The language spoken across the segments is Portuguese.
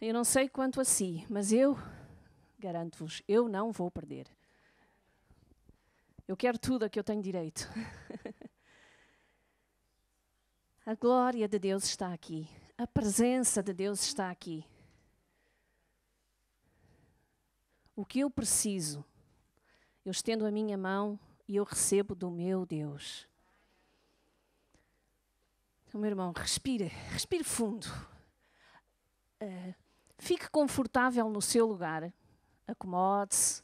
Eu não sei quanto a si, mas eu garanto-vos, eu não vou perder. Eu quero tudo a que eu tenho direito. A glória de Deus está aqui. A presença de Deus está aqui. O que eu preciso, eu estendo a minha mão e eu recebo do meu Deus. Então, meu irmão, respire fundo. Fique confortável no seu lugar. Acomode-se.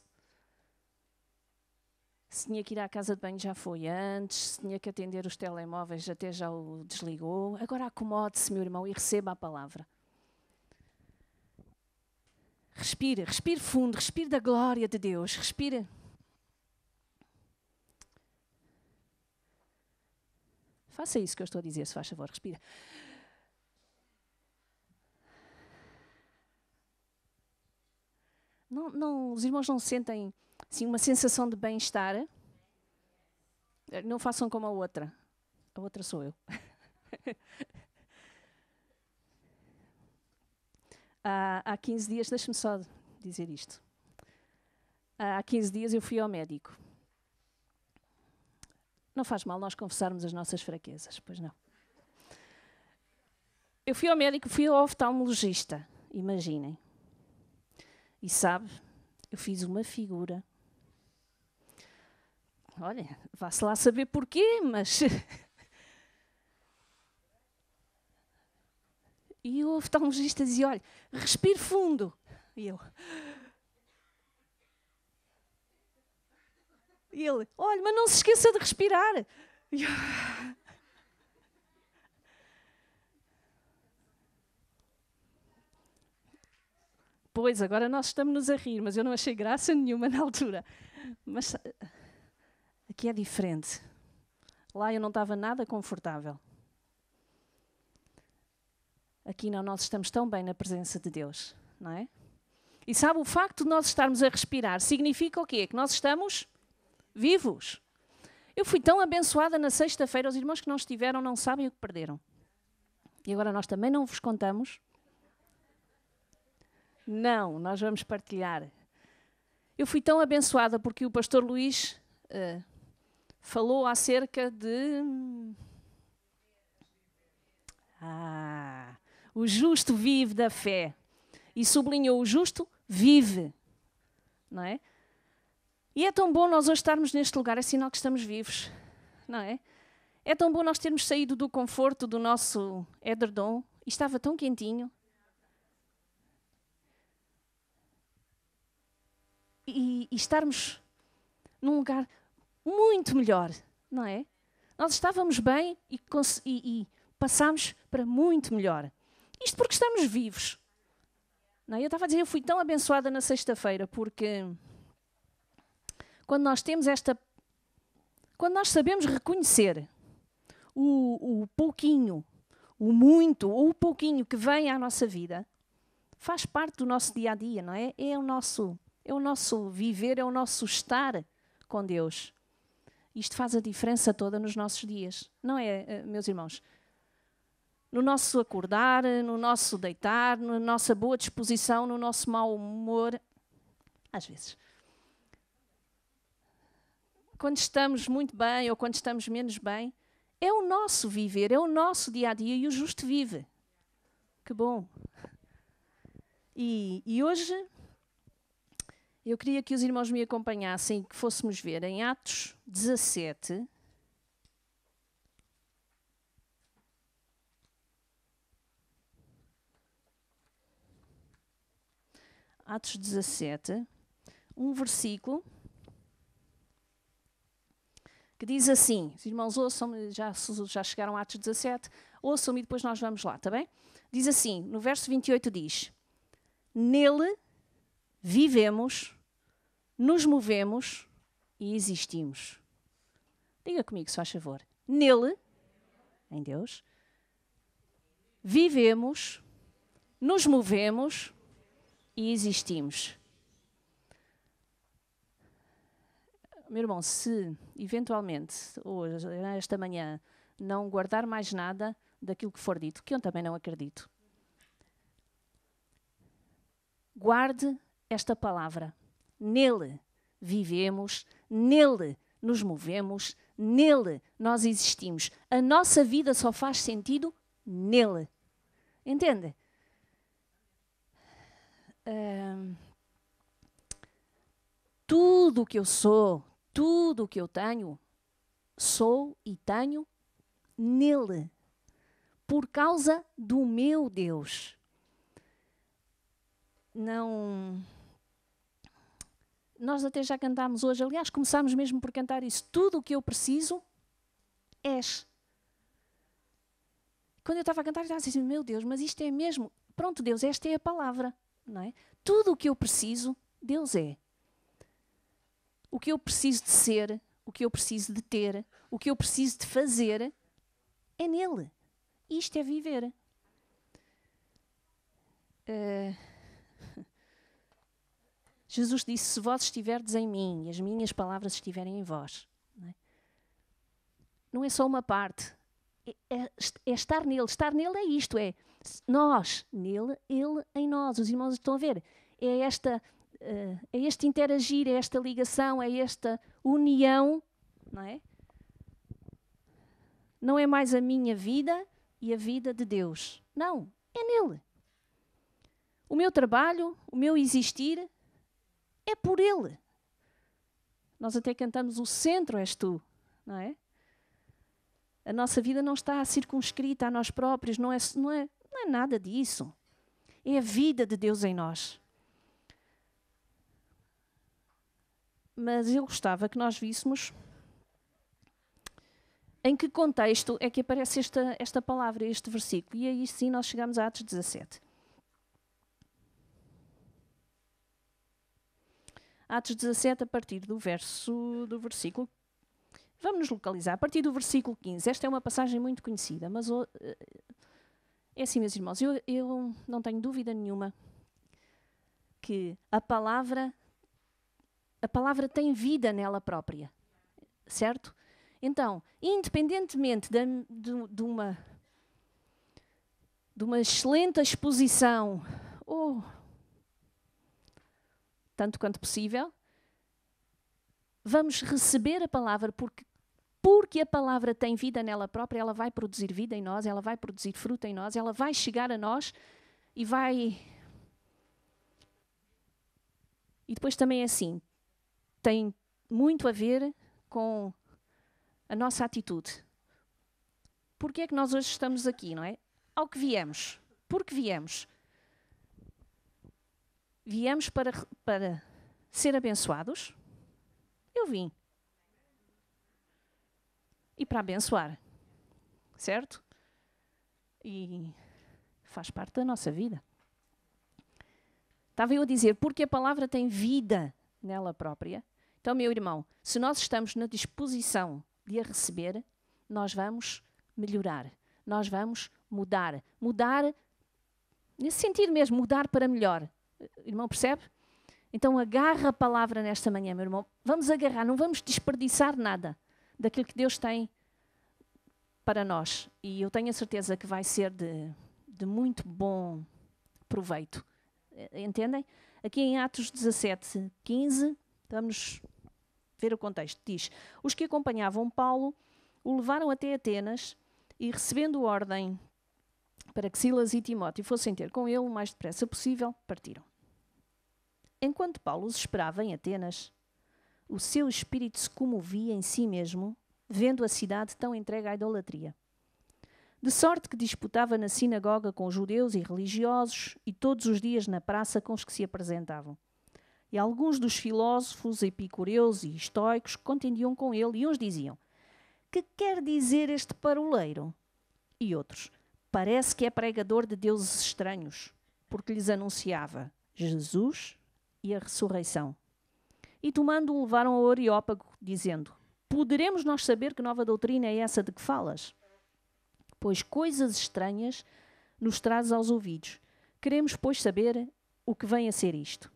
Se tinha que ir à casa de banho, já foi antes. Se tinha que atender os telemóveis, até já o desligou. Agora acomode-se, meu irmão, e receba a palavra. Respire fundo, respire da glória de Deus. Respire. Faça isso que eu estou a dizer, se faz favor, respira. Não, os irmãos não sentem assim, uma sensação de bem-estar? Não façam como a outra. A outra sou eu. Há 15 dias, deixa-me só dizer isto. Há 15 dias eu fui ao médico. Não faz mal nós confessarmos as nossas fraquezas, pois não. Eu fui ao médico, fui ao oftalmologista, imaginem. E sabe, eu fiz uma figura. Olha, vá-se lá saber porquê, mas... E o oftalmologista dizia, olha, respire fundo. E eu... E ele, olha, mas não se esqueça de respirar. E eu... Pois, agora nós estamos-nos a rir, mas eu não achei graça nenhuma na altura. Mas aqui é diferente. Lá eu não estava nada confortável. Aqui não, nós estamos tão bem na presença de Deus, não é? E sabe, o facto de nós estarmos a respirar significa o quê? Que nós estamos vivos. Eu fui tão abençoada na sexta-feira, os irmãos que não estiveram não sabem o que perderam. E agora nós também não vos contamos. Não, nós vamos partilhar. Eu fui tão abençoada porque o pastor Luís falou acerca de... o justo vive da fé. E sublinhou, o justo vive. Não é? E é tão bom nós hoje estarmos neste lugar, é sinal que estamos vivos. Não é? É tão bom nós termos saído do conforto do nosso edredom. E estava tão quentinho. E estarmos num lugar muito melhor, não é? Nós estávamos bem e passámos para muito melhor. Isto porque estamos vivos. Não é? Eu estava a dizer, eu fui tão abençoada na sexta-feira, porque quando nós temos quando nós sabemos reconhecer o pouquinho, o muito ou o pouquinho que vem à nossa vida, faz parte do nosso dia-a-dia, não é? É o nosso viver, é o nosso estar com Deus. Isto faz a diferença toda nos nossos dias. Não é, meus irmãos? No nosso acordar, no nosso deitar, na nossa boa disposição, no nosso mau humor. Às vezes. Quando estamos muito bem ou quando estamos menos bem, é o nosso viver, é o nosso dia-a-dia e o justo vive. Que bom. E hoje... eu queria que os irmãos me acompanhassem e que fôssemos ver em Atos 17. Atos 17, um versículo que diz assim, os irmãos ouçam-me, já chegaram a Atos 17, ouçam-me e depois nós vamos lá, está bem? Diz assim, no verso 28 diz, nele vivemos, nos movemos e existimos. Diga comigo, se faz favor. Nele, em Deus, vivemos, nos movemos e existimos. Meu irmão, se eventualmente, hoje, esta manhã, não guardar mais nada daquilo que for dito, que eu também não acredito, Guarde esta palavra. Nele vivemos, nele nos movemos, nele nós existimos. A nossa vida só faz sentido nele. Entende? Tudo o que eu sou, tudo o que eu tenho, sou e tenho nele. Por causa do meu Deus. Não... Nós até já cantámos hoje, aliás, começámos mesmo por cantar isso. Tudo o que eu preciso, és. Quando eu estava a cantar, eu estava assim, meu Deus, mas isto é mesmo... Pronto, Deus, esta é a palavra, não é? Tudo o que eu preciso, Deus é. O que eu preciso de ser, o que eu preciso de ter, o que eu preciso de fazer, é nele. Isto é viver. Jesus disse, se vós estiverdes em mim e as minhas palavras estiverem em vós. Não é só uma parte. É estar nele. Estar nele é isto, é nós nele, ele em nós. Os irmãos estão a ver. É este interagir, é esta ligação, é esta união, não é? Não é mais a minha vida e a vida de Deus. Não, é nele. O meu trabalho, o meu existir, é por ele. Nós até cantamos o centro és tu, não é? A nossa vida não está circunscrita a nós próprios, não é nada disso. É a vida de Deus em nós. Mas eu gostava que nós víssemos em que contexto é que aparece esta palavra, este versículo. E aí sim nós chegamos a Atos 17. Atos 17, a partir do versículo... Vamos nos localizar. A partir do versículo 15. Esta é uma passagem muito conhecida, mas é assim, meus irmãos, eu não tenho dúvida nenhuma que a palavra tem vida nela própria. Certo? Então, independentemente de uma excelente exposição, tanto quanto possível, vamos receber a palavra porque a palavra tem vida nela própria, ela vai produzir vida em nós, ela vai produzir fruto em nós, ela vai chegar a nós e vai... E depois também é assim, tem muito a ver com a nossa atitude. Porquê é que nós hoje estamos aqui, não é? Ao que viemos. Porque viemos. Viemos para ser abençoados. Eu vim. E para abençoar. Certo? E faz parte da nossa vida. Estava eu a dizer, porque a palavra tem vida nela própria. Então, meu irmão, se nós estamos na disposição de a receber, nós vamos melhorar. Nós vamos mudar. Mudar, nesse sentido mesmo, mudar para melhor. Irmão, percebe? Então agarra a palavra nesta manhã, meu irmão. Vamos agarrar, não vamos desperdiçar nada daquilo que Deus tem para nós. E eu tenho a certeza que vai ser de muito bom proveito. Entendem? Aqui em Atos 17, 15, vamos ver o contexto. Diz, os que acompanhavam Paulo o levaram até Atenas e, recebendo ordem para que Silas e Timóteo fossem ter com ele o mais depressa possível, partiram. Enquanto Paulo os esperava em Atenas, o seu espírito se comovia em si mesmo, vendo a cidade tão entregue à idolatria. De sorte que disputava na sinagoga com judeus e religiosos e todos os dias na praça com os que se apresentavam. E alguns dos filósofos, epicureus e estoicos contendiam com ele e uns diziam: que quer dizer este paroleiro? E outros: parece que é pregador de deuses estranhos, porque lhes anunciava Jesus e a ressurreição. E tomando-o levaram ao Areópago, dizendo: poderemos nós saber que nova doutrina é essa de que falas? Pois coisas estranhas nos trazes aos ouvidos. Queremos, pois, saber o que vem a ser isto.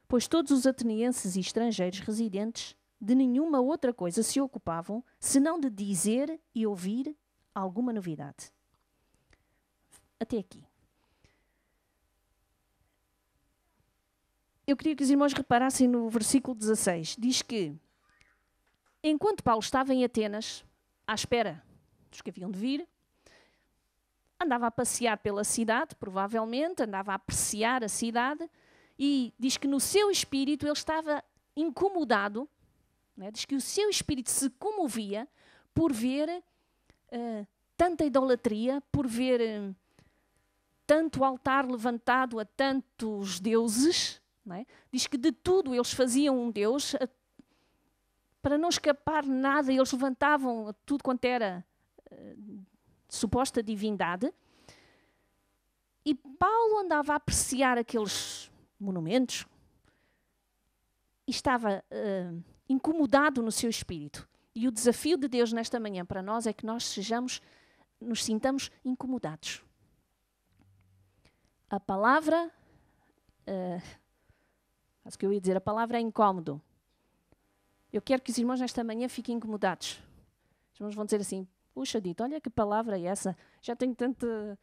Pois todos os atenienses e estrangeiros residentes de nenhuma outra coisa se ocupavam, senão de dizer e ouvir alguma novidade. Até aqui. eu queria que os irmãos reparassem no versículo 16. Diz que, enquanto Paulo estava em Atenas, à espera dos que haviam de vir, andava a passear pela cidade, provavelmente, andava a apreciar a cidade, e diz que no seu espírito ele estava incomodado, né? Diz que o seu espírito se comovia por ver tanta idolatria, por ver tanto altar levantado a tantos deuses. Não é? Diz que de tudo eles faziam um Deus, para não escapar nada, eles levantavam tudo quanto era suposta divindade. E Paulo andava a apreciar aqueles monumentos e estava incomodado no seu espírito. E o desafio de Deus nesta manhã para nós é que nós nos sintamos incomodados. A palavra, acho que eu ia dizer, a palavra é incómodo. Eu quero que os irmãos nesta manhã fiquem incomodados. Os irmãos vão dizer assim, puxa dito, olha que palavra é essa, já tenho tanta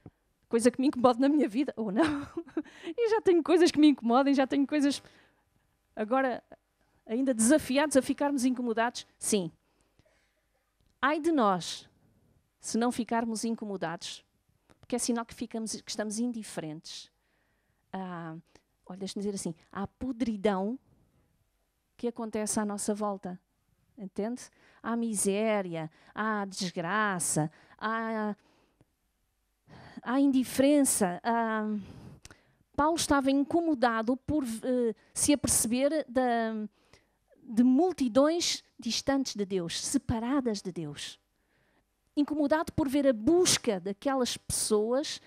coisa que me incomoda na minha vida, ou não, e já tenho coisas que me incomodem, já tenho coisas, agora ainda desafiados a ficarmos incomodados. Sim. Ai de nós, se não ficarmos incomodados, porque é sinal que estamos indiferentes. Olha, deixa-me dizer assim, há podridão que acontece à nossa volta, entende? Há miséria, há desgraça, há indiferença. Paulo estava incomodado por se aperceber de multidões distantes de Deus, separadas de Deus. Incomodado por ver a busca daquelas pessoas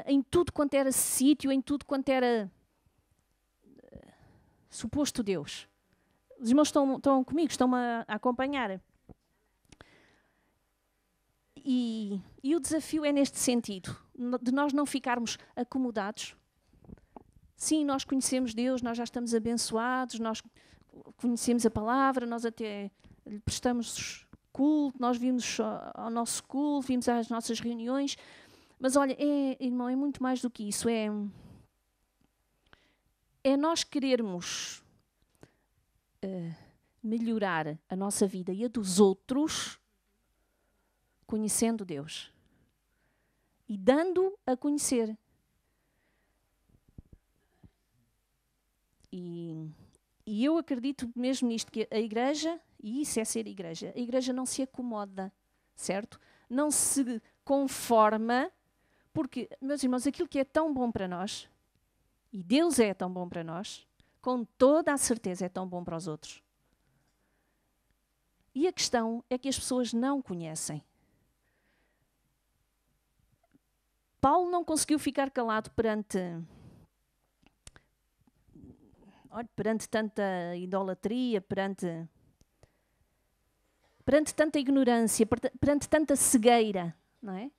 em tudo quanto era sítio, em tudo quanto era suposto Deus. Os irmãos estão comigo, estão-me a acompanhar. E o desafio é neste sentido, de nós não ficarmos acomodados. Sim, nós conhecemos Deus, nós já estamos abençoados, nós conhecemos a palavra, nós até lhe prestamos culto, nós vimos ao nosso culto, vimos às nossas reuniões. Mas olha, irmão, é muito mais do que isso. É nós querermos melhorar a nossa vida e a dos outros conhecendo Deus e dando a conhecer. E eu acredito mesmo nisto, que a igreja, e isso é ser igreja, a igreja não se acomoda, certo? Não se conforma, porque, meus irmãos, aquilo que é tão bom para nós, e Deus é tão bom para nós, com toda a certeza é tão bom para os outros. E a questão é que as pessoas não conhecem. Paulo não conseguiu ficar calado perante tanta idolatria, perante tanta ignorância, perante tanta cegueira, não é?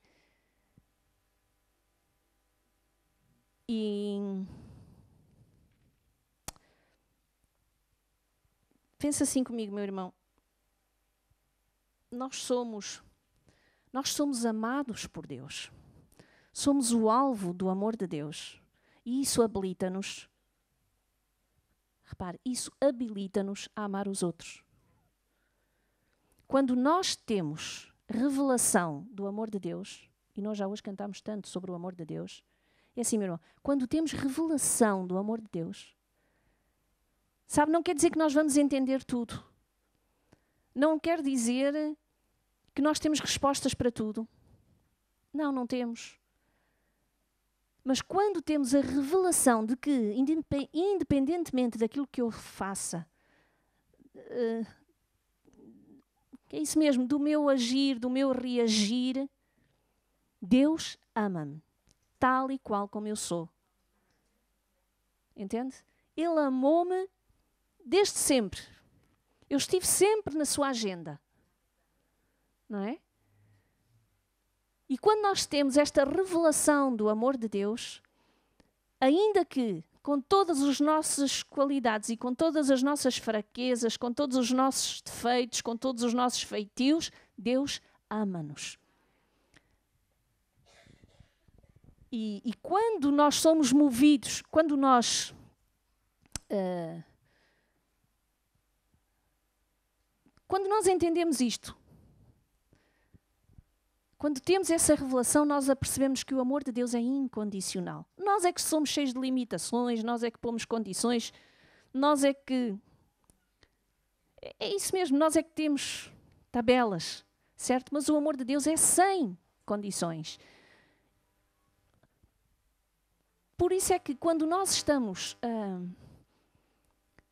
E pensa assim comigo, meu irmão. Nós somos amados por Deus. Somos o alvo do amor de Deus. E isso habilita-nos, repare, isso habilita-nos a amar os outros. Quando nós temos revelação do amor de Deus, e nós já hoje cantamos tanto sobre o amor de Deus, é assim, meu irmão, quando temos revelação do amor de Deus, sabe, não quer dizer que nós vamos entender tudo. Não quer dizer que nós temos respostas para tudo. Não, não temos. Mas quando temos a revelação de que, independentemente daquilo que eu faça, é isso mesmo, do meu agir, do meu reagir, Deus ama-me, tal e qual como eu sou. Entende? Ele amou-me desde sempre. Eu estive sempre na sua agenda. Não é? E quando nós temos esta revelação do amor de Deus, ainda que com todas as nossas qualidades e com todas as nossas fraquezas, com todos os nossos defeitos, com todos os nossos feitios, Deus ama-nos. E quando nós somos movidos, quando nós Quando nós entendemos isto, quando temos essa revelação, nós apercebemos que o amor de Deus é incondicional. Nós é que somos cheios de limitações, nós é que pomos condições, nós é que... É isso mesmo, nós é que temos tabelas, certo? Mas o amor de Deus é sem condições. Por isso é que quando nós estamos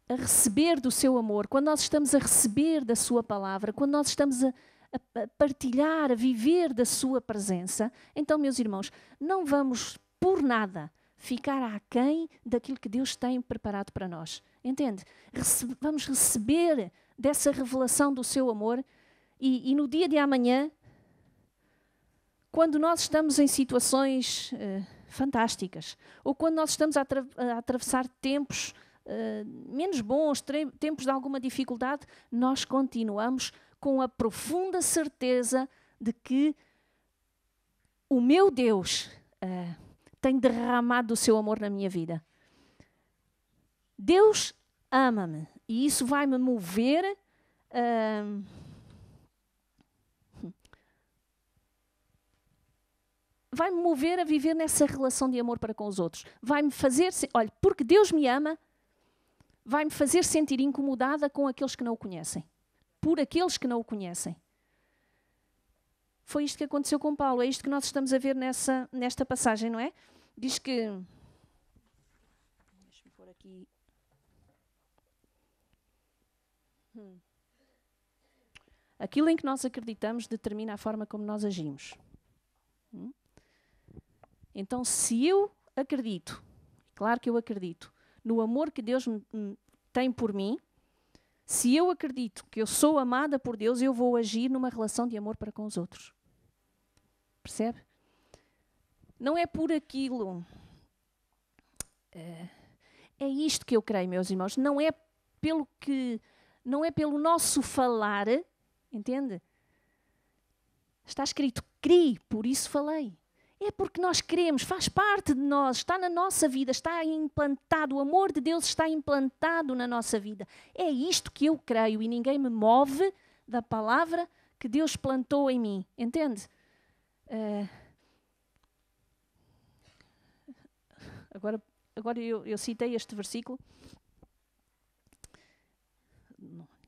a receber do seu amor, quando nós estamos a receber da sua palavra, quando nós estamos a partilhar, a viver da sua presença, então, meus irmãos, não vamos por nada ficar aquém daquilo que Deus tem preparado para nós. Entende? Vamos receber dessa revelação do seu amor e no dia de amanhã, quando nós estamos em situações fantásticas, ou quando nós estamos a atravessar tempos menos bons, tempos de alguma dificuldade, nós continuamos com a profunda certeza de que o meu Deus tem derramado o seu amor na minha vida. Deus ama-me e isso vai-me mover vai-me mover a viver nessa relação de amor para com os outros. Vai-me fazer... Olha, porque Deus me ama, vai-me fazer sentir incomodada com aqueles que não o conhecem. Por aqueles que não o conhecem. Foi isto que aconteceu com Paulo. É isto que nós estamos a ver nesta passagem, não é? Diz que... Deixa-me pôr aqui... Aquilo em que nós acreditamos determina a forma como nós agimos. Então, se eu acredito, claro que eu acredito, no amor que Deus tem por mim, se eu acredito que eu sou amada por Deus, eu vou agir numa relação de amor para com os outros. Percebe? Não é por aquilo. É isto que eu creio, meus irmãos. Não é pelo nosso falar, entende? Está escrito, criei, por isso falei. É porque nós queremos, faz parte de nós, está na nossa vida, está implantado, o amor de Deus está implantado na nossa vida. É isto que eu creio e ninguém me move da palavra que Deus plantou em mim, entende? Agora eu citei este versículo,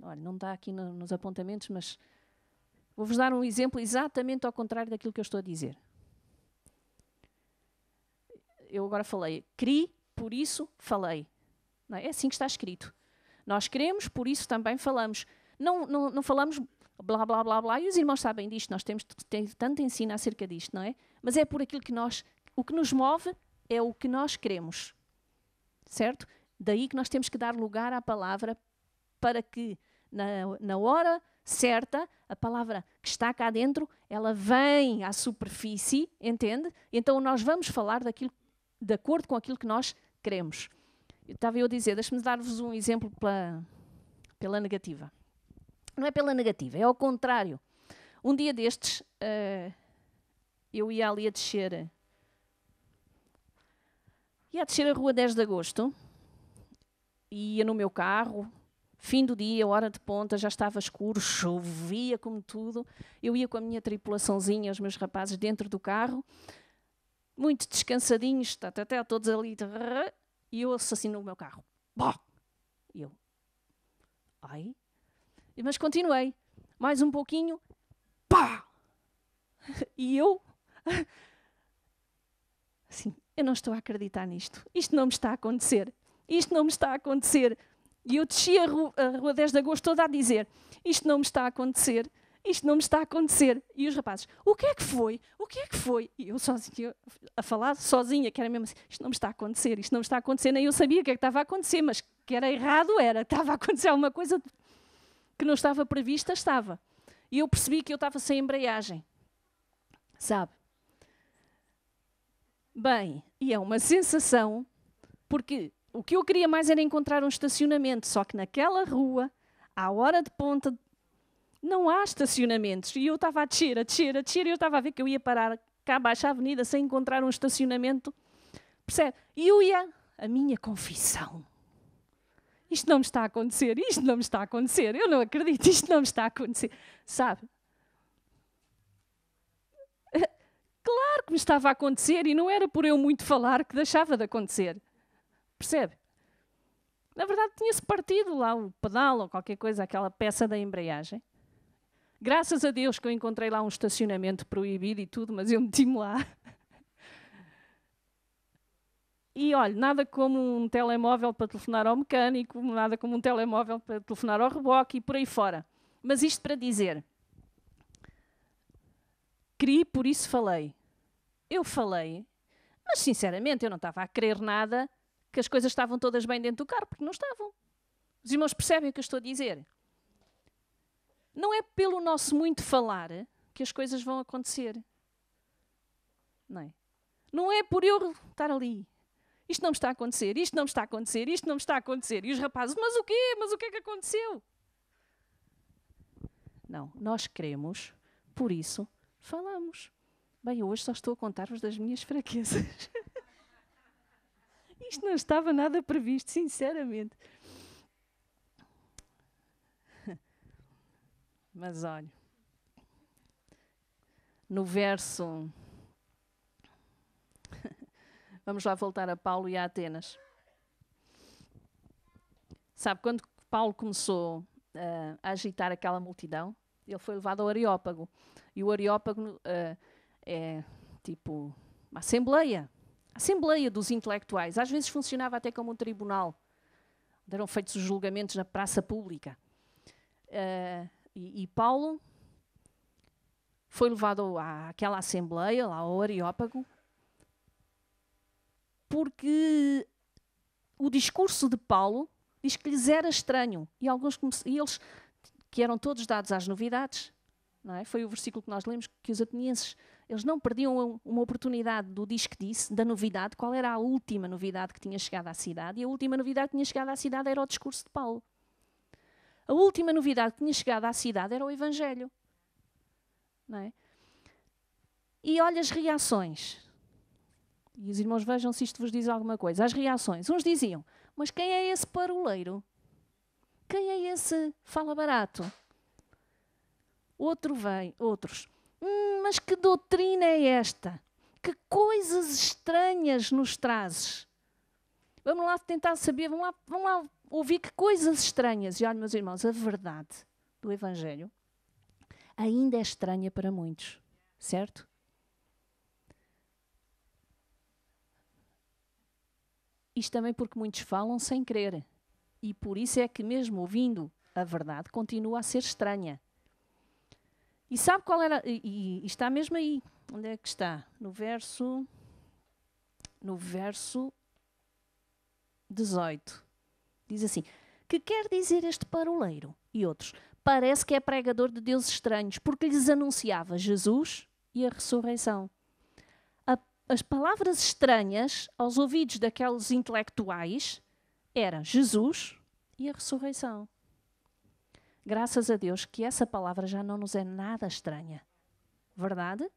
olha, não está aqui nos apontamentos, mas vou-vos dar um exemplo exatamente ao contrário daquilo que eu estou a dizer. Eu agora falei, criei, por isso falei. Não é? É assim que está escrito. Nós queremos, por isso também falamos. Não falamos blá, blá, blá, blá, e os irmãos sabem disto, nós temos tanto ensino acerca disto, não é? Mas é por aquilo que o que nos move é o que nós queremos. Certo? Daí que nós temos que dar lugar à palavra para que, na hora certa, a palavra que está cá dentro, ela vem à superfície, entende? Então nós vamos falar daquilo de acordo com aquilo que nós queremos. Estava eu a dizer, deixe-me dar-vos um exemplo pela negativa. Não é pela negativa, é ao contrário. Um dia destes, eu ia ali a descer a rua 10 de Agosto, e ia no meu carro, fim do dia, hora de ponta, já estava escuro, chovia como tudo. Eu ia com a minha tripulaçãozinha, os meus rapazes dentro do carro, muito descansadinhos, até todos ali, e eu ouço assim no meu carro. Bah! E eu, ai? Mas continuei, mais um pouquinho, pá! E eu, assim, eu não estou a acreditar nisto, isto não me está a acontecer, isto não me está a acontecer. E eu desci a rua 10 de Agosto toda a dizer, isto não me está a acontecer. Isto não me está a acontecer. E os rapazes, o que é que foi? O que é que foi? E eu sozinha, a falar sozinha, que era mesmo assim, isto não me está a acontecer, isto não me está a acontecer. Nem eu sabia o que é que estava a acontecer, mas que era errado era. Estava a acontecer alguma coisa que não estava prevista, estava. E eu percebi que eu estava sem embreagem. Sabe? Bem, e é uma sensação, porque o que eu queria mais era encontrar um estacionamento, só que naquela rua, à hora de ponta, não há estacionamentos. E eu estava a descer, e eu estava a ver que eu ia parar cá abaixo à avenida sem encontrar um estacionamento. Percebe? E eu ia, a minha confissão. isto não me está a acontecer, isto não me está a acontecer, eu não acredito, isto não me está a acontecer. Sabe? Claro que me estava a acontecer e não era por eu muito falar que deixava de acontecer. Percebe? Na verdade, tinha-se partido lá o pedal ou qualquer coisa, aquela peça da embreagem. Graças a Deus que eu encontrei lá um estacionamento proibido e tudo, mas eu meti-me lá. E olha, nada como um telemóvel para telefonar ao mecânico, nada como um telemóvel para telefonar ao reboque e por aí fora. Mas isto para dizer, queria, por isso falei. Eu falei, mas sinceramente eu não estava a querer nada, que as coisas estavam todas bem dentro do carro, porque não estavam. Os irmãos percebem o que eu estou a dizer? Não é pelo nosso muito falar que as coisas vão acontecer. Não é? Não é por eu estar ali. Isto não me está a acontecer, isto não me está a acontecer, isto não me está a acontecer. E os rapazes, mas o quê? Mas o que é que aconteceu? Não, nós queremos, por isso falamos. Bem, eu hoje só estou a contar-vos das minhas fraquezas. Isto não estava nada previsto, sinceramente. Mas olha, no verso... Vamos lá voltar a Paulo e a Atenas. Sabe, quando Paulo começou a agitar aquela multidão, ele foi levado ao Areópago. E o Areópago é tipo uma assembleia. A assembleia dos intelectuais. Às vezes funcionava até como um tribunal. Onde eram feitos os julgamentos na praça pública. E Paulo foi levado àquela assembleia, lá ao Areópago, porque o discurso de Paulo diz que lhes era estranho. E eles, que eram todos dados às novidades, não é? Foi o versículo que nós lemos, que os atenienses, eles não perdiam uma oportunidade do diz que disse, da novidade, qual era a última novidade que tinha chegado à cidade. E a última novidade que tinha chegado à cidade era o discurso de Paulo. A última novidade que tinha chegado à cidade era o Evangelho. Não é? E olha as reações. E os irmãos vejam se isto vos diz alguma coisa. As reações. Uns diziam, mas quem é esse paroleiro? Quem é esse fala barato? Outros. Mas que doutrina é esta? Que coisas estranhas nos trazes? Vamos lá tentar saber, vamos lá ouvir que coisas estranhas. E olha, meus irmãos, a verdade do Evangelho ainda é estranha para muitos, certo? Isto também porque muitos falam sem crer. E por isso é que mesmo ouvindo a verdade, continua a ser estranha. E sabe qual era? E está mesmo aí. Onde é que está? No verso 18. Diz assim, que quer dizer este paroleiro? E outros, parece que é pregador de deuses estranhos, porque lhes anunciava Jesus e a ressurreição. As palavras estranhas aos ouvidos daqueles intelectuais eram Jesus e a ressurreição. Graças a Deus que essa palavra já não nos é nada estranha. Verdade?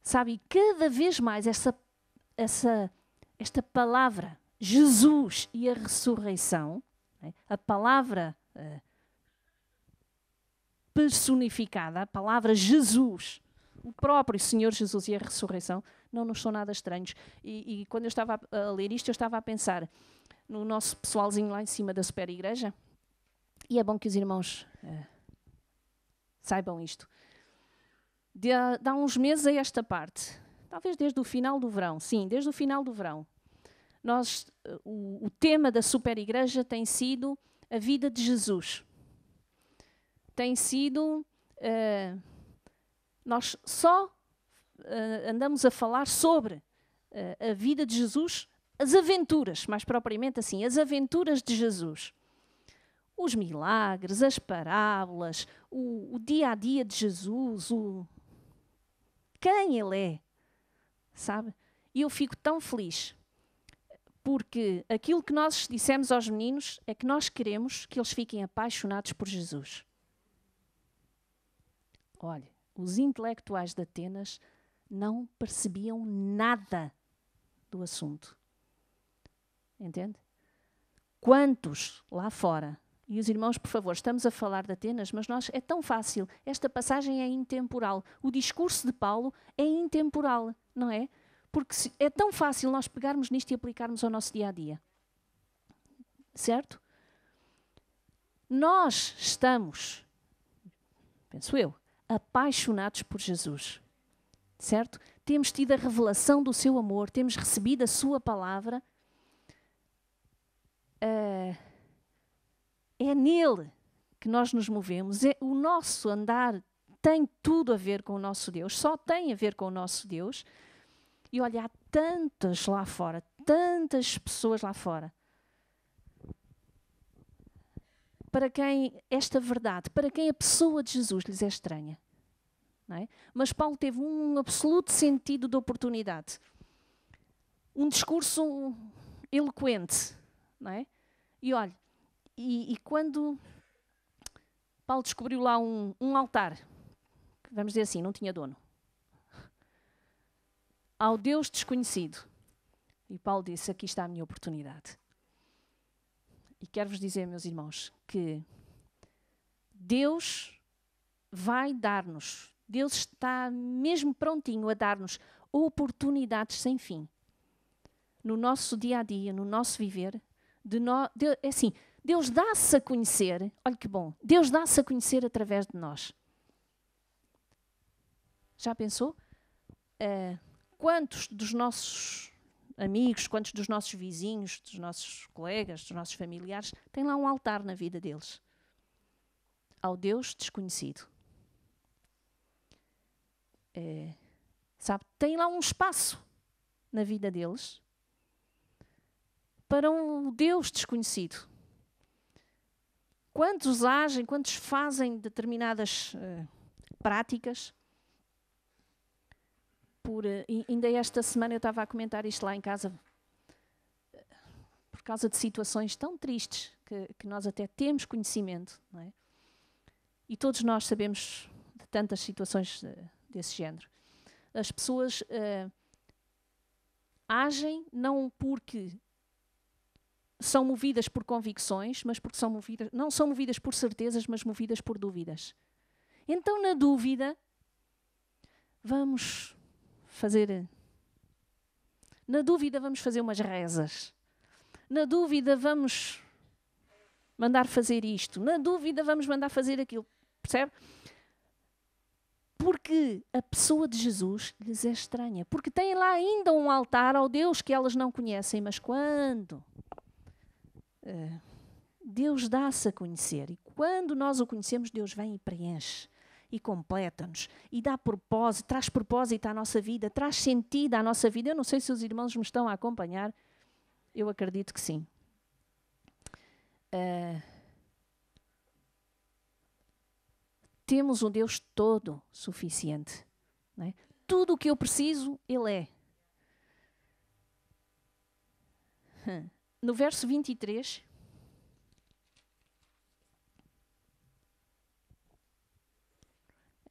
Sabe, cada vez mais esta palavra, Jesus e a ressurreição, a palavra personificada, a palavra Jesus, o próprio Senhor Jesus e a ressurreição, não nos são nada estranhos. E quando eu estava a ler isto, eu estava a pensar no nosso pessoalzinho lá em cima da super igreja, e é bom que os irmãos saibam isto. De há uns meses a esta parte, talvez desde o final do verão, sim, desde o final do verão, o tema da super igreja tem sido a vida de Jesus. Tem sido... nós só andamos a falar sobre a vida de Jesus, as aventuras, mais propriamente assim, as aventuras de Jesus. Os milagres, as parábolas, o dia-a-dia de Jesus, quem Ele é, sabe? E eu fico tão feliz, porque aquilo que nós dissemos aos meninos é que nós queremos que eles fiquem apaixonados por Jesus. Olha, os intelectuais de Atenas não percebiam nada do assunto. Entende? Quantos lá fora? E os irmãos, por favor, estamos a falar de Atenas, mas é tão fácil. Esta passagem é intemporal. O discurso de Paulo é intemporal, não é? Porque é tão fácil nós pegarmos nisto e aplicarmos ao nosso dia-a-dia. Certo? Nós estamos, penso eu, apaixonados por Jesus. Certo? Temos tido a revelação do seu amor, temos recebido a sua palavra. É nele que nós nos movemos. O nosso andar tem tudo a ver com o nosso Deus, só tem a ver com o nosso Deus. E olha, há tantas lá fora, tantas pessoas lá fora, para quem esta verdade, para quem a pessoa de Jesus lhes é estranha. Não é? Mas Paulo teve um absoluto sentido de oportunidade. Um discurso eloquente. Não é? E olha, e quando Paulo descobriu lá um altar, que, vamos dizer assim, não tinha dono, ao Deus desconhecido, e Paulo disse, aqui está a minha oportunidade. E quero-vos dizer, meus irmãos, que Deus vai dar-nos, Deus está mesmo prontinho a dar-nos oportunidades sem fim. No nosso dia-a-dia, no nosso viver, é assim, Deus dá-se a conhecer, olha que bom, Deus dá-se a conhecer através de nós. Já pensou? Quantos dos nossos amigos, quantos dos nossos vizinhos, dos nossos colegas, dos nossos familiares, têm lá um altar na vida deles? Ao Deus desconhecido. Sabe, tem lá um espaço na vida deles para um Deus desconhecido. Quantos agem, quantos fazem determinadas práticas? Ainda esta semana eu estava a comentar isto lá em casa, por causa de situações tão tristes que nós até temos conhecimento, não é? E todos nós sabemos de tantas situações desse género. As pessoas agem não porque são movidas por convicções, mas porque não são movidas por certezas, mas movidas por dúvidas. Então, na dúvida, vamos fazer umas rezas. Na dúvida, vamos mandar fazer isto. Na dúvida, vamos mandar fazer aquilo. Percebe? Porque a pessoa de Jesus lhes é estranha. Porque tem lá ainda um altar ao Deus que elas não conhecem. Mas quando Deus dá-se a conhecer, e quando nós o conhecemos, Deus vem e preenche, e completa-nos, e dá propósito, traz propósito à nossa vida, traz sentido à nossa vida. Eu não sei se os irmãos me estão a acompanhar, eu acredito que sim. Temos um Deus todo suficiente. Não é? Tudo o que eu preciso, Ele é. No verso 23,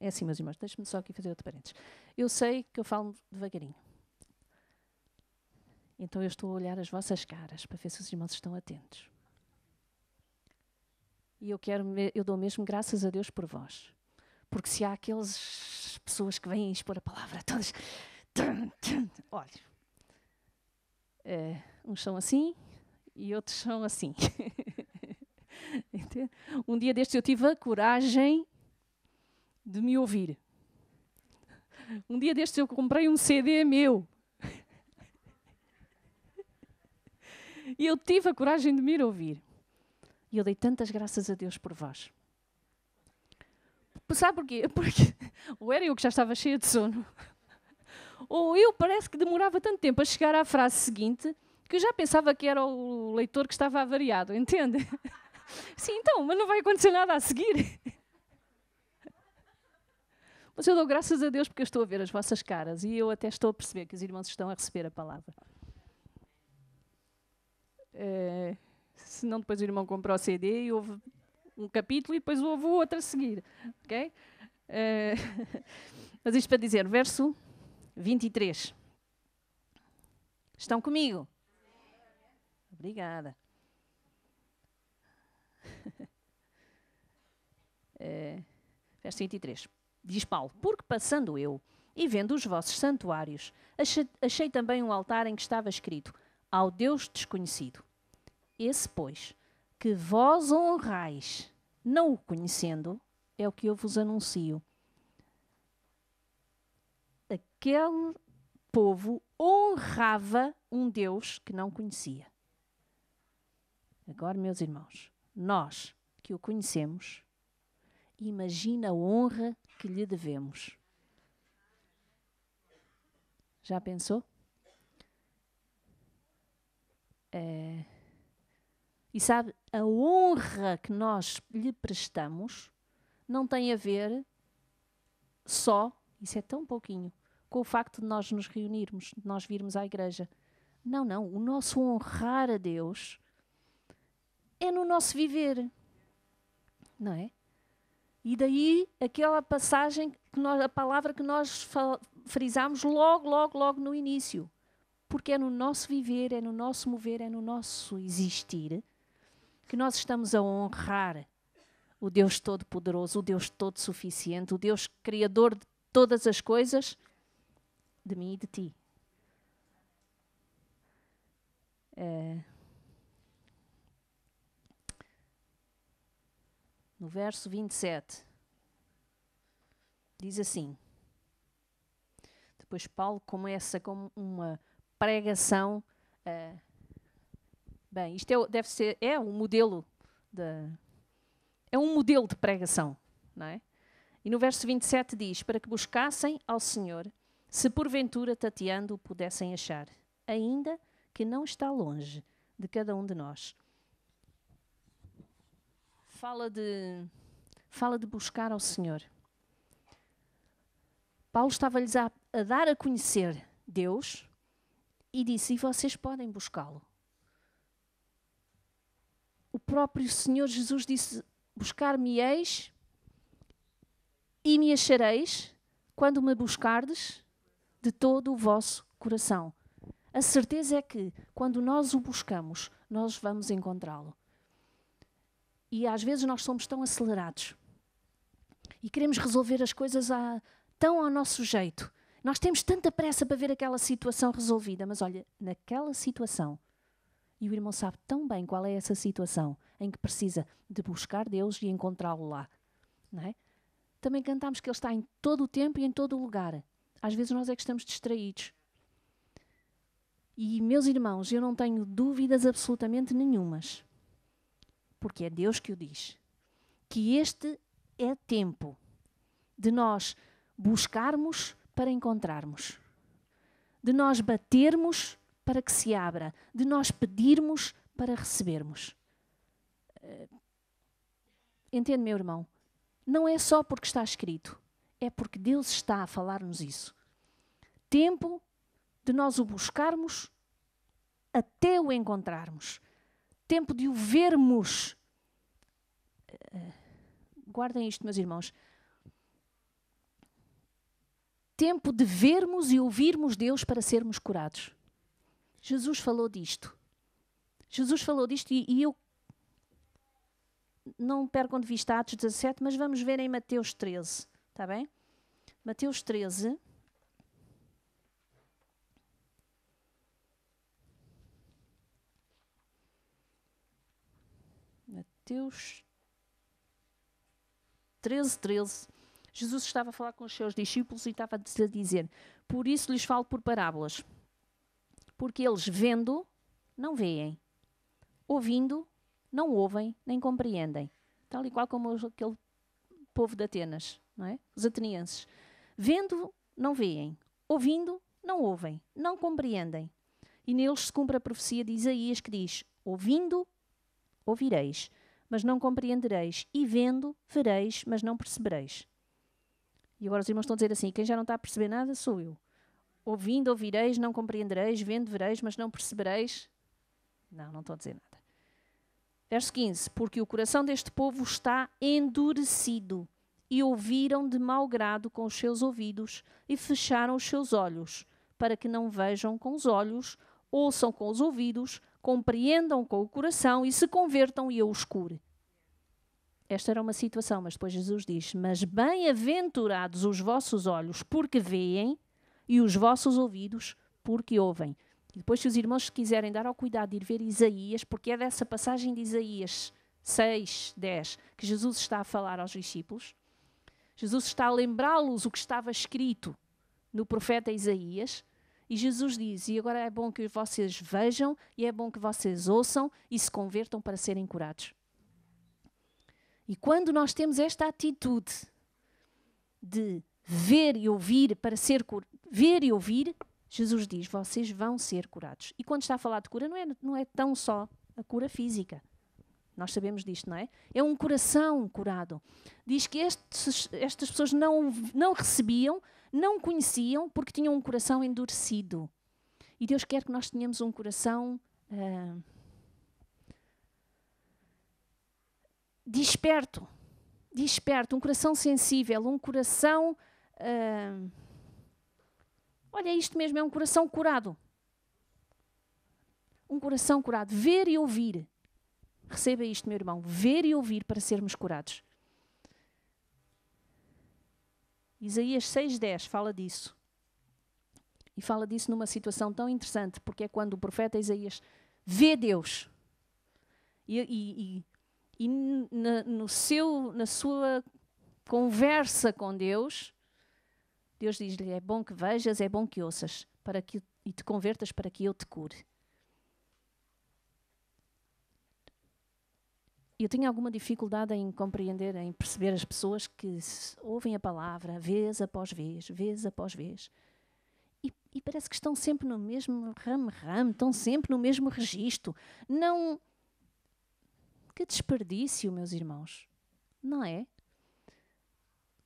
é assim, meus irmãos, deixe-me só aqui fazer outro parênteses. Eu sei que eu falo devagarinho. Então eu estou a olhar as vossas caras para ver se os irmãos estão atentos. E eu dou mesmo graças a Deus por vós. Porque se há aquelas pessoas que vêm expor a palavra, todas... Olha, uns são assim e outros são assim. Um dia destes eu tive a coragem de me ouvir. Um dia destes eu comprei um CD meu. E eu tive a coragem de me ouvir. E eu dei tantas graças a Deus por vós. Sabe porquê? Porque ou era eu que já estava cheia de sono, ou eu parece que demorava tanto tempo a chegar à frase seguinte que eu já pensava que era o leitor que estava avariado, entende? Sim, então, mas não vai acontecer nada a seguir. Mas eu dou graças a Deus porque eu estou a ver as vossas caras e eu até estou a perceber que os irmãos estão a receber a palavra. Se não, depois o irmão compra o CD e ouve um capítulo e depois ouve o outro a seguir. Okay? Mas isto para dizer, verso 23. Estão comigo? Obrigada. Verso 23. Diz Paulo: porque passando eu e vendo os vossos santuários, achei também um altar em que estava escrito: ao Deus desconhecido. Esse, pois, que vós honrais, não o conhecendo, é o que eu vos anuncio. Aquele povo honrava um Deus que não conhecia. Agora, meus irmãos, nós que o conhecemos, imagina a honra que lhe devemos. Já pensou? E sabe, a honra que nós lhe prestamos não tem a ver só, isso é tão pouquinho, com o facto de nós nos reunirmos, de nós virmos à igreja. Não, não. O nosso honrar a Deus é no nosso viver. Não é? E daí aquela passagem, a palavra que nós frisámos logo no início. Porque é no nosso viver, é no nosso mover, é no nosso existir que nós estamos a honrar o Deus Todo-Poderoso, o Deus Todo-Suficiente, o Deus Criador de todas as coisas, de mim e de ti. No verso 27, diz assim. Depois Paulo começa com uma pregação. Bem, isto é um modelo de pregação, não é? E no verso 27 diz: para que buscassem ao Senhor, se porventura tateando o pudessem achar, ainda que não está longe de cada um de nós. Fala de buscar ao Senhor. Paulo estava-lhes a dar a conhecer Deus e disse: e vocês podem buscá-lo. O próprio Senhor Jesus disse: buscar-me-eis e me achareis quando me buscardes de todo o vosso coração. A certeza é que quando nós o buscamos, nós vamos encontrá-lo. E às vezes nós somos tão acelerados e queremos resolver as coisas tão ao nosso jeito. Nós temos tanta pressa para ver aquela situação resolvida, mas olha, naquela situação, e o irmão sabe tão bem qual é essa situação em que precisa de buscar Deus e encontrá-lo lá, não é? Também cantamos que Ele está em todo o tempo e em todo o lugar. Às vezes nós é que estamos distraídos. E, meus irmãos, eu não tenho dúvidas absolutamente nenhumas, porque é Deus que o diz, que este é tempo de nós buscarmos para encontrarmos, de nós batermos para que se abra, de nós pedirmos para recebermos. Entende, meu irmão? Não é só porque está escrito, é porque Deus está a falar-nos isso. Tempo de nós o buscarmos até o encontrarmos. Tempo de o vermos. Guardem isto, meus irmãos. Tempo de vermos e ouvirmos Deus para sermos curados. Jesus falou disto. Jesus falou disto e eu não percam de vista Atos 17, mas vamos ver em Mateus 13. Está bem? Mateus 13. Mateus 13. Jesus estava a falar com os seus discípulos e estava a dizer: por isso lhes falo por parábolas, porque eles vendo, não veem, ouvindo, não ouvem, nem compreendem. Tal e qual como aquele povo de Atenas, não é? Os atenienses. Vendo, não veem, ouvindo, não ouvem, não compreendem. E neles se cumpre a profecia de Isaías que diz: ouvindo, ouvireis, mas não compreendereis, e vendo, vereis, mas não percebereis. E agora os irmãos estão a dizer assim: quem já não está a perceber nada sou eu. Ouvindo, ouvireis, não compreendereis, vendo, vereis, mas não percebereis. Não estou a dizer nada. Verso 15: porque o coração deste povo está endurecido, e ouviram de mau grado com os seus ouvidos, e fecharam os seus olhos, para que não vejam com os olhos, ouçam com os ouvidos, compreendam com o coração e se convertam e eu os cure. Esta era uma situação, mas depois Jesus diz: mas bem-aventurados os vossos olhos, porque veem, e os vossos ouvidos, porque ouvem. E depois, se os irmãos quiserem dar ao cuidado de ir ver Isaías, porque é dessa passagem de Isaías 6, 10, que Jesus está a falar aos discípulos. Jesus está a lembrá-los o que estava escrito no profeta Isaías. E Jesus diz: e agora é bom que vocês vejam, e é bom que vocês ouçam e se convertam para serem curados. E quando nós temos esta atitude de ver e ouvir para ser ver e ouvir, Jesus diz: vocês vão ser curados. E quando está a falar de cura, não é tão só a cura física. Nós sabemos disto, não é? É um coração curado. Diz que estas pessoas não recebiam, não conheciam, porque tinham um coração endurecido. E Deus quer que nós tenhamos um coração desperto, um coração sensível, um coração... olha, isto mesmo, é um coração curado. Um coração curado. Ver e ouvir. Receba isto, meu irmão. Ver e ouvir para sermos curados. Isaías 6:10 fala disso. E fala disso numa situação tão interessante, porque é quando o profeta Isaías vê Deus. E na sua conversa com Deus, Deus diz-lhe: é bom que vejas, é bom que ouças, e te convertas para que eu te cure. Eu tenho alguma dificuldade em compreender, em perceber as pessoas que ouvem a palavra vez após vez, e parece que estão sempre no mesmo ramo, estão sempre no mesmo registro. Não... Que desperdício, meus irmãos, não é?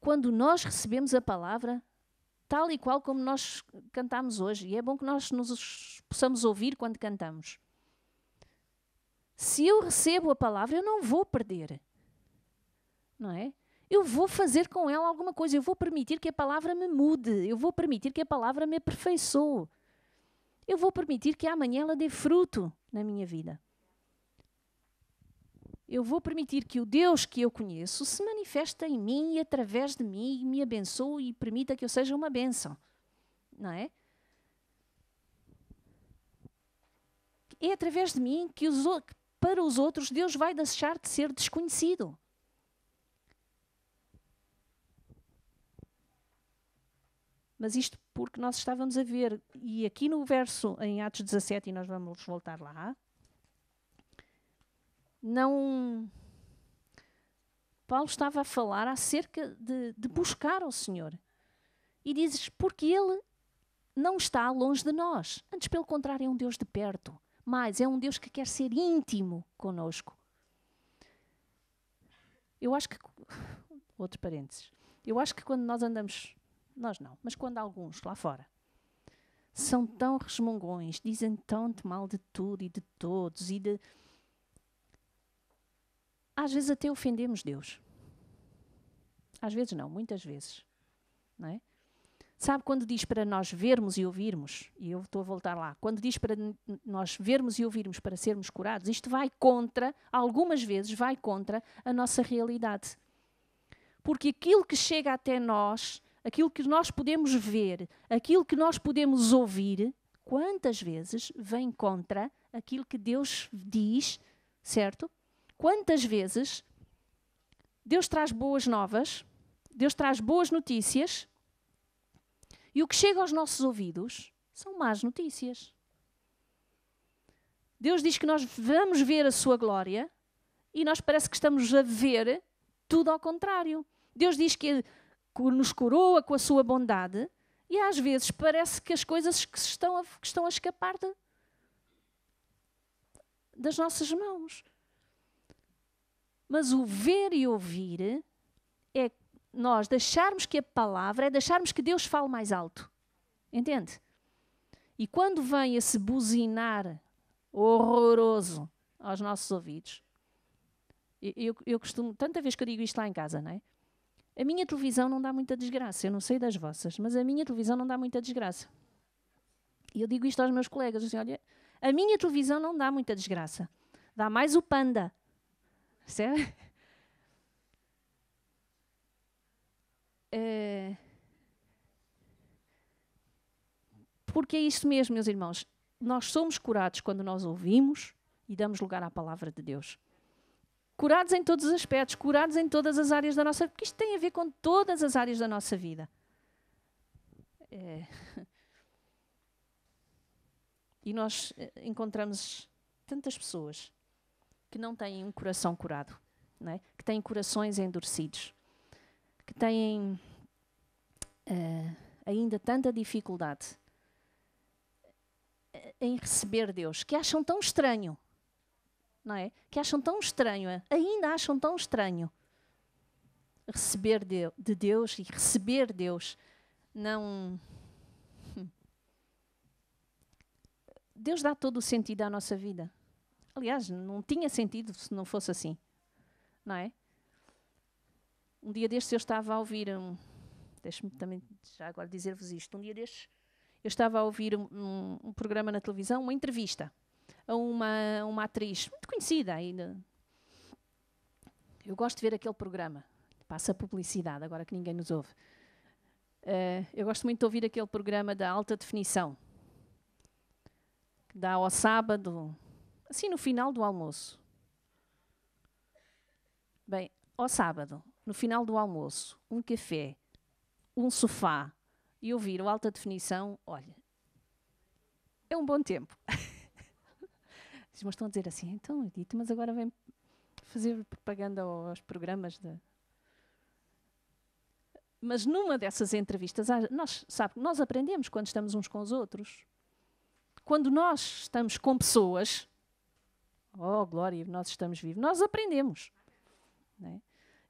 Quando nós recebemos a palavra, tal e qual como nós cantamos hoje, e é bom que nós nos possamos ouvir quando cantamos. Se eu recebo a palavra, eu não vou perder. Não é? Eu vou fazer com ela alguma coisa. Eu vou permitir que a palavra me mude. Eu vou permitir que a palavra me aperfeiçoe. Eu vou permitir que amanhã ela dê fruto na minha vida. Eu vou permitir que o Deus que eu conheço se manifeste em mim e através de mim e me abençoe e permita que eu seja uma bênção. Não é? É através de mim que para os outros Deus vai deixar de ser desconhecido. Mas isto porque nós estávamos a ver, e aqui no verso, em Atos 17, e nós vamos voltar lá, Paulo estava a falar acerca de buscar ao Senhor. E dizes, porque Ele não está longe de nós. Antes, pelo contrário, é um Deus de perto. Mas é um Deus que quer ser íntimo conosco. Eu acho que... Outro parênteses. Eu acho que quando nós andamos... Nós não, mas quando alguns lá fora são tão resmungões, dizem tanto mal de tudo e de todos às vezes até ofendemos Deus. Às vezes não, muitas vezes. Não é? Sabe quando diz para nós vermos e ouvirmos, e eu estou a voltar lá, quando diz para nós vermos e ouvirmos para sermos curados, isto vai contra, algumas vezes vai contra a nossa realidade. Porque aquilo que chega até nós, aquilo que nós podemos ver, aquilo que nós podemos ouvir, quantas vezes vem contra aquilo que Deus diz, certo? Quantas vezes Deus traz boas novas, Deus traz boas notícias, e o que chega aos nossos ouvidos são más notícias. Deus diz que nós vamos ver a sua glória e nós parece que estamos a ver tudo ao contrário. Deus diz que nos coroa com a sua bondade e às vezes parece que as coisas que estão a escapar das nossas mãos. Mas o ver e ouvir é nós deixarmos que a palavra, é deixarmos que Deus fale mais alto. Entende? E quando vem esse buzinar horroroso aos nossos ouvidos, eu costumo, tanta vez que eu digo isto lá em casa, não é? A minha televisão não dá muita desgraça, eu não sei das vossas, mas a minha televisão não dá muita desgraça. E eu digo isto aos meus colegas, assim, olha, A minha televisão não dá muita desgraça. Dá mais o Panda. Percebe? Porque é isso mesmo, meus irmãos. Nós somos curados quando nós ouvimos e damos lugar à palavra de Deus. Curados em todos os aspectos, curados em todas as áreas da nossa vida, porque isto tem a ver com todas as áreas da nossa vida. E nós encontramos tantas pessoas que não têm um coração curado, não é? Que têm corações endurecidos, que têm ainda tanta dificuldade em receber Deus, que acham tão estranho, não é? Que acham tão estranho, ainda acham tão estranho receber de Deus e receber Deus. Não. Deus dá todo o sentido à nossa vida. Aliás, não tinha sentido se não fosse assim, não é? Um dia destes eu estava a ouvir deixe-me também já agora dizer-vos isto. Um dia destes eu estava a ouvir um programa na televisão, uma entrevista a uma atriz muito conhecida ainda. Eu gosto de ver aquele programa. Passa publicidade, agora que ninguém nos ouve. Eu gosto muito de ouvir aquele programa da alta definição, que dá ao sábado, assim no final do almoço. Bem, ao sábado, no final do almoço, um café, um sofá e ouvir o alta definição, olha, é um bom tempo. Mas estão a dizer assim, então, Edito, mas agora vem fazer propaganda aos programas de... Mas numa dessas entrevistas, nós aprendemos quando estamos uns com os outros. Quando nós estamos com pessoas, oh glória, nós estamos vivos, nós aprendemos. Não é?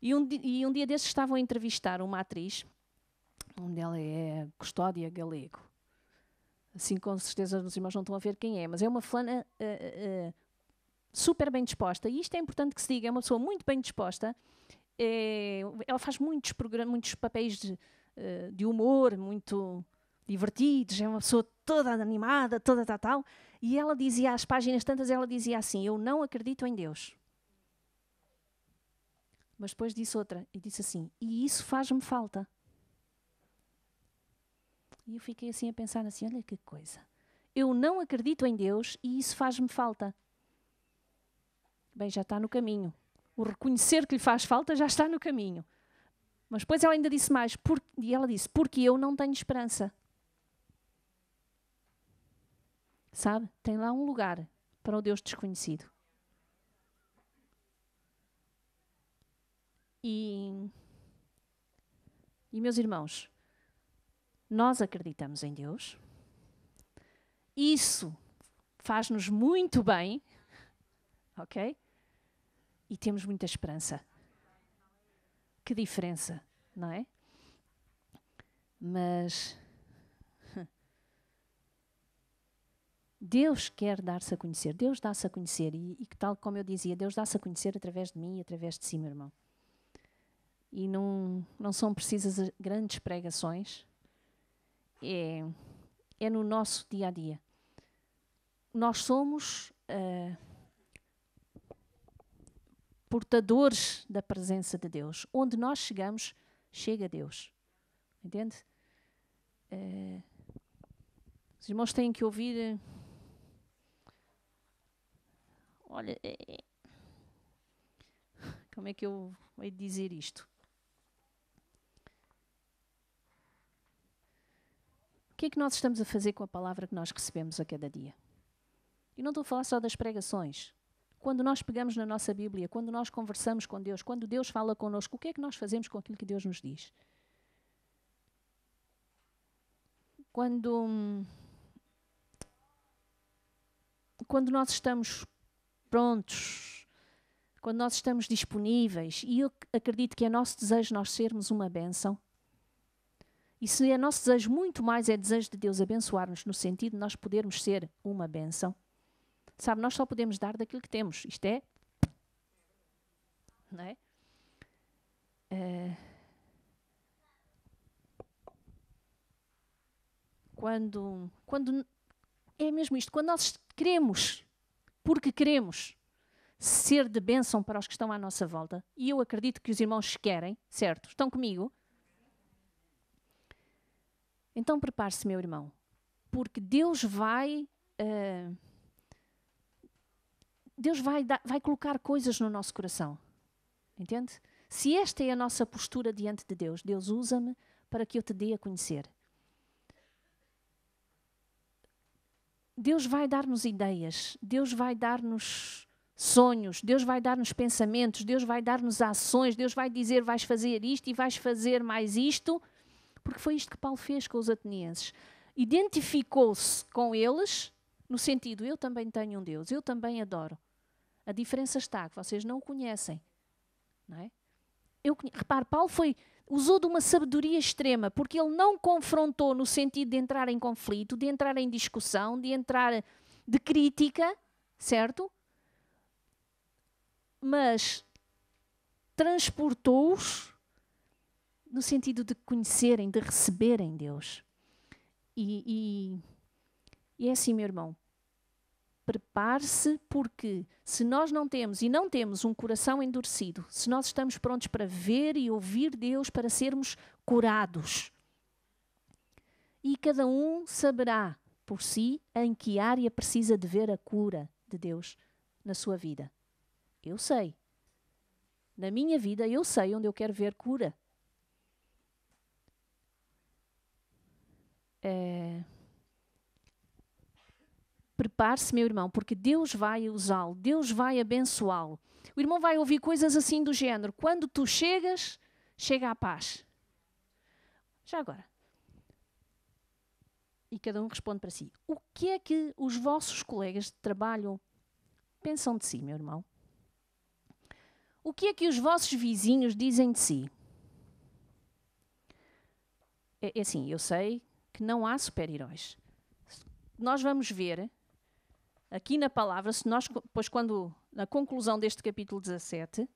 E um dia desses estavam a entrevistar uma atriz, onde ela é Custódia Galego. Assim, com certeza, os irmãos não estão a ver quem é, mas é uma fulana super bem disposta. E isto é importante que se diga, é uma pessoa muito bem disposta. Ela faz muitos papéis de humor, muito divertidos, é uma pessoa toda animada, toda tal. E ela dizia, às páginas tantas, ela dizia assim, eu não acredito em Deus. Mas depois disse outra, e disse assim, e isso faz-me falta. E eu fiquei assim a pensar assim, olha que coisa. Eu não acredito em Deus e isso faz-me falta. Bem, já está no caminho. O reconhecer que lhe faz falta já está no caminho. Mas depois ela ainda disse mais, e ela disse, porque eu não tenho esperança. Sabe? Tem lá um lugar para o Deus desconhecido. E meus irmãos, nós acreditamos em Deus. Isso faz-nos muito bem, ok? E temos muita esperança. Que diferença, não é? Mas Deus quer dar-se a conhecer. Deus dá-se a conhecer. E tal como eu dizia, Deus dá-se a conhecer através de mim e através de si, meu irmão. E não são precisas grandes pregações. É no nosso dia a dia. Nós somos portadores da presença de Deus. Onde nós chegamos, chega Deus. Entende? Os irmãos têm que ouvir... Olha, como é que eu hei de dizer isto? O que é que nós estamos a fazer com a palavra que nós recebemos a cada dia? E não estou a falar só das pregações. Quando nós pegamos na nossa Bíblia, quando nós conversamos com Deus, quando Deus fala connosco, o que é que nós fazemos com aquilo que Deus nos diz? Quando nós estamos prontos, quando nós estamos disponíveis, e eu acredito que é nosso desejo nós sermos uma bênção, e se é nosso desejo muito mais é desejo de Deus abençoar-nos no sentido de nós podermos ser uma bênção, sabe, nós só podemos dar daquilo que temos, isto é, não é? Quando é mesmo isto, quando nós queremos, porque queremos ser de bênção para os que estão à nossa volta, e eu acredito que os irmãos querem, certo? Estão comigo? Então prepare-se, meu irmão, porque Deus vai vai colocar coisas no nosso coração, entende? Se esta é a nossa postura diante de Deus, Deus usa-me para que eu te dê a conhecer. Deus vai dar-nos ideias, Deus vai dar-nos sonhos, Deus vai dar-nos pensamentos, Deus vai dar-nos ações, Deus vai dizer vais fazer isto e vais fazer mais isto, porque foi isto que Paulo fez com os atenienses. Identificou-se com eles no sentido, eu também tenho um Deus, eu também adoro. A diferença está que vocês não o conhecem, não é? Repare, Paulo usou de uma sabedoria extrema, porque ele não confrontou no sentido de entrar em conflito, de entrar em discussão, de crítica, certo? Mas transportou-os no sentido de conhecerem, de receberem Deus. E é assim, meu irmão, prepare-se, porque se nós não temos um coração endurecido, se nós estamos prontos para ver e ouvir Deus, para sermos curados, e cada um saberá por si em que área precisa de ver a cura de Deus na sua vida. Eu sei. Na minha vida, eu sei onde eu quero ver cura. Prepare-se, meu irmão, porque Deus vai usá-lo, Deus vai abençoá-lo. O irmão vai ouvir coisas assim do género: quando tu chegas, chega a paz. Já agora. E cada um responde para si. O que é que os vossos colegas de trabalho pensam de si, meu irmão? O que é que os vossos vizinhos dizem de si? É assim, eu sei que não há super-heróis. Nós vamos ver aqui na palavra, se nós, depois quando, na conclusão deste capítulo 17,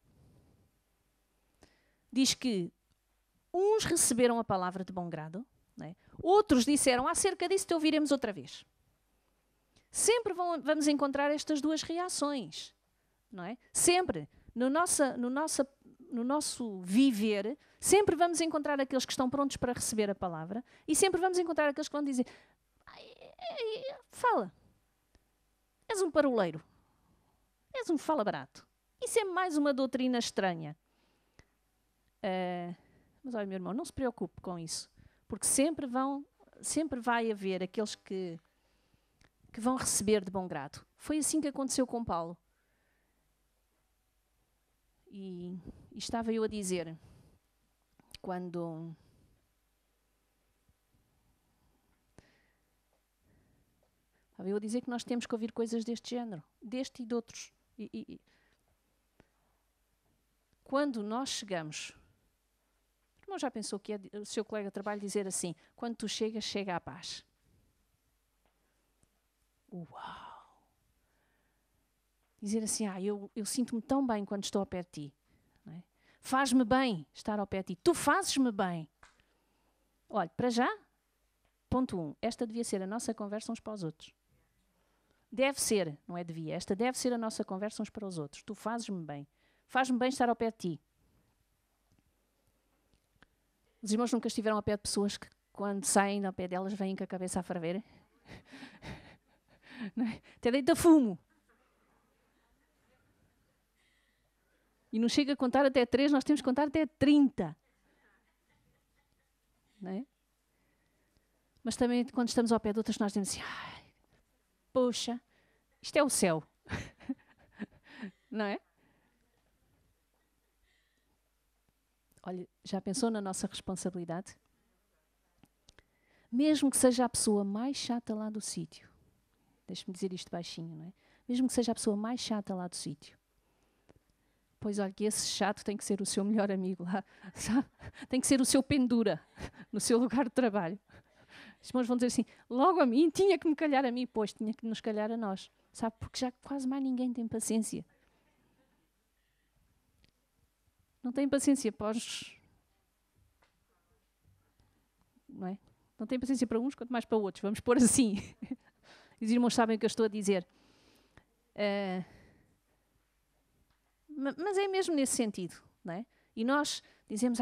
diz que uns receberam a palavra de bom grado, não é? Outros disseram, acerca disso te ouviremos outra vez. Sempre vamos encontrar estas duas reações, não é? Sempre, no nosso viver, sempre vamos encontrar aqueles que estão prontos para receber a palavra e sempre vamos encontrar aqueles que vão dizer, fala. És um paroleiro. És um fala barato. Isso é mais uma doutrina estranha. Mas olha, meu irmão, não se preocupe com isso. Porque sempre vai haver aqueles que vão receber de bom grado. Foi assim que aconteceu com Paulo. E estava eu a dizer, quando... Estava eu a dizer que nós temos que ouvir coisas deste género, deste e de outros. Quando nós chegamos... O irmão já pensou que é o seu colega de trabalho dizer assim, quando tu chegas, chega a paz. Uau! Dizer assim, eu sinto-me tão bem quando estou ao pé de ti. Não é? Faz-me bem estar ao pé de ti. Tu fazes-me bem. Olha, para já, ponto 1, esta devia ser a nossa conversa uns para os outros. Deve ser, não é devia, esta deve ser a nossa conversa uns para os outros. Tu fazes-me bem. Faz-me bem estar ao pé de ti. Os irmãos nunca estiveram ao pé de pessoas que, quando saem ao pé delas, vêm com a cabeça a ferver? Não é? Até deita fumo. E não chega a contar até 3, nós temos que contar até 30. Não é? Mas também, quando estamos ao pé de outras, nós dizemos assim, poxa, isto é o céu. Não é? Olha, já pensou na nossa responsabilidade? Mesmo que seja a pessoa mais chata lá do sítio. Deixe-me dizer isto baixinho, não é? Mesmo que seja a pessoa mais chata lá do sítio. Pois olha, que esse chato tem que ser o seu melhor amigo lá. Sabe? Tem que ser o seu pendura no seu lugar de trabalho. Os irmãos vão dizer assim, logo a mim, tinha que me calhar a mim. Pois, tinha que nos calhar a nós. Sabe? Porque já quase mais ninguém tem paciência. Não tem paciência para os... Não é? Não tem paciência para uns, quanto mais para outros. Vamos pôr assim. Os irmãos sabem o que eu estou a dizer. Mas é mesmo nesse sentido, não é? E nós dizemos,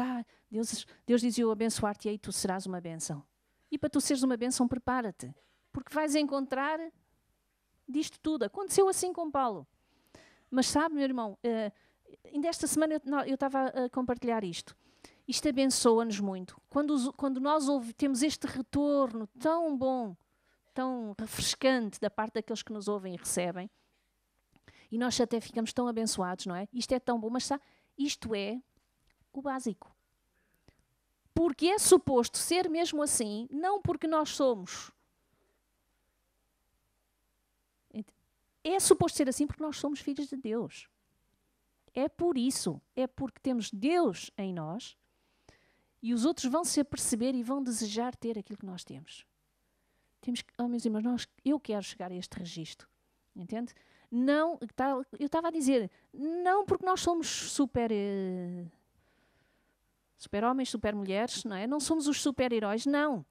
Deus diz, eu abençoar-te e tu serás uma bênção. E para tu seres uma bênção, prepara-te. Porque vais encontrar disto tudo. Aconteceu assim com Paulo. Mas sabe, meu irmão, ainda esta semana eu estava a compartilhar isto. Isto abençoa-nos muito. Quando nós temos este retorno tão bom, tão refrescante da parte daqueles que nos ouvem e recebem, e nós até ficamos tão abençoados, não é? Isto é tão bom, mas sabe, isto é o básico. Porque é suposto ser mesmo assim, não porque nós somos. É suposto ser assim porque nós somos filhos de Deus. É por isso. É porque temos Deus em nós e os outros vão se aperceber e vão desejar ter aquilo que nós temos. Meus irmãos, eu quero chegar a este registro. Entende? Não, eu estava a dizer, não porque nós somos super homens, super mulheres, não é? Não somos os super-heróis, não.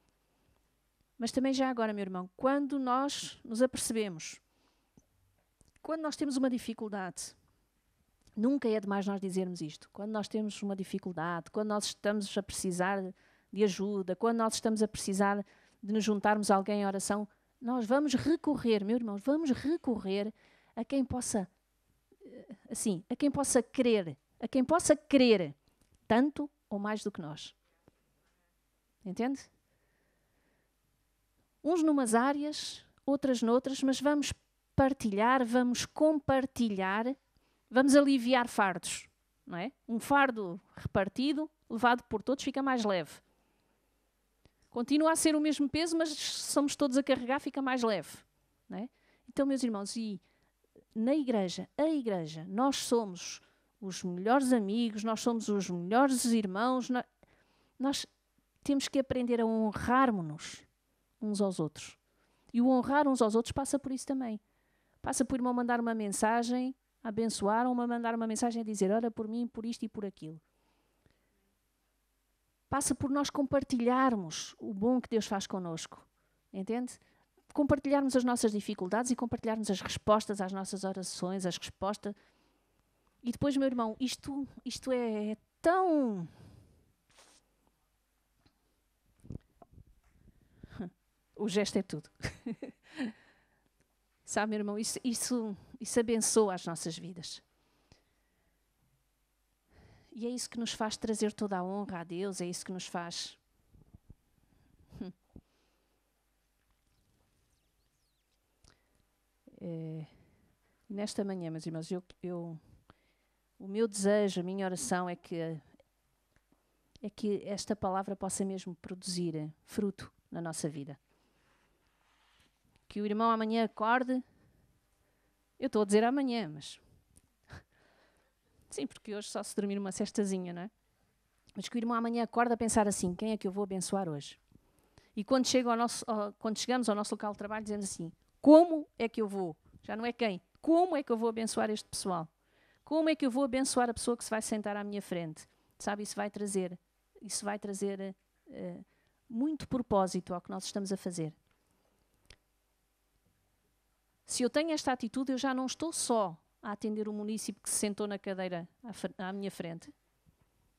Mas também já agora, meu irmão, quando nós nos apercebemos, quando nós temos uma dificuldade, nunca é demais nós dizermos isto. Quando nós temos uma dificuldade, quando nós estamos a precisar de ajuda, quando nós estamos a precisar de nos juntarmos a alguém em oração, nós vamos recorrer, meus irmãos, vamos recorrer a quem possa, a quem possa crer tanto ou mais do que nós. Entende? Uns numas áreas, outras noutras, mas vamos partilhar, vamos compartilhar, vamos aliviar fardos, não é? Um fardo repartido, levado por todos, fica mais leve. Continua a ser o mesmo peso, mas somos todos a carregar, fica mais leve, não é? Então, meus irmãos, e na igreja, a igreja, nós somos os melhores amigos, nós somos os melhores irmãos, nós temos que aprender a honrarmos-nos uns aos outros. E o honrar uns aos outros passa por isso também. Passa por irmão mandar uma mensagem, a abençoar, ou mandar uma mensagem a dizer, ora por mim, por isto e por aquilo. Passa por nós compartilharmos o bom que Deus faz connosco. Entende? Compartilharmos as nossas dificuldades e compartilharmos as respostas às nossas orações, as respostas. E depois, meu irmão, isto é tão... O gesto é tudo. Sabe, meu irmão, isso abençoa as nossas vidas. E é isso que nos faz trazer toda a honra a Deus, é isso que nos faz... Nesta manhã, meus irmãos, o meu desejo, a minha oração é que esta palavra possa mesmo produzir fruto na nossa vida. Que o irmão amanhã acorde, eu estou a dizer amanhã, mas... Sim, porque hoje só se dormir uma cestazinha, não é? Mas que o irmão amanhã acorde a pensar assim, quem é que eu vou abençoar hoje? E quando chegamos ao nosso local de trabalho, dizemos assim, como é que eu vou? Já não é quem. Como é que eu vou abençoar este pessoal? Como é que eu vou abençoar a pessoa que se vai sentar à minha frente? Sabe, isso vai trazer muito propósito ao que nós estamos a fazer. Se eu tenho esta atitude, eu já não estou só a atender o munícipe que se sentou na cadeira à minha frente,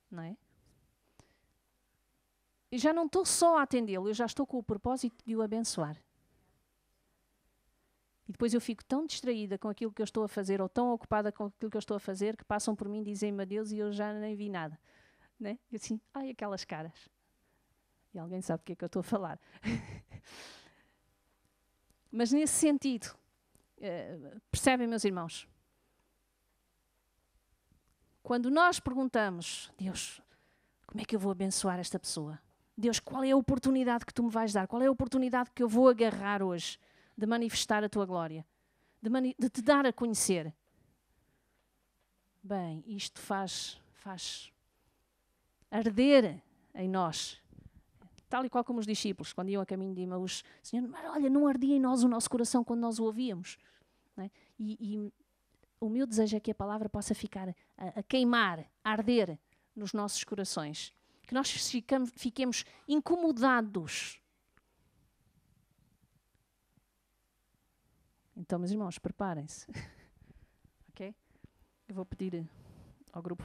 não é? Eu já não estou só a atendê-lo, eu já estou com o propósito de o abençoar. E depois eu fico tão distraída com aquilo que eu estou a fazer, ou tão ocupada com aquilo que eu estou a fazer, que passam por mim, dizem-me adeus e eu já nem vi nada. Né? Eu assim, ai, aquelas caras. E alguém sabe do que é que eu estou a falar. Mas nesse sentido, percebem, meus irmãos? Quando nós perguntamos, Deus, como é que eu vou abençoar esta pessoa? Deus, qual é a oportunidade que tu me vais dar? Qual é a oportunidade que eu vou agarrar hoje de manifestar a tua glória? De te dar a conhecer? Bem, isto faz arder em nós. Tal e qual como os discípulos, quando iam a caminho de Emaús, Senhor, mas olha, não ardia em nós o nosso coração quando nós o ouvíamos. Não é? E o meu desejo é que a palavra possa ficar a queimar, a arder nos nossos corações. Que nós fiquemos incomodados Então, meus irmãos, preparem-se. Ok? Eu vou pedir ao grupo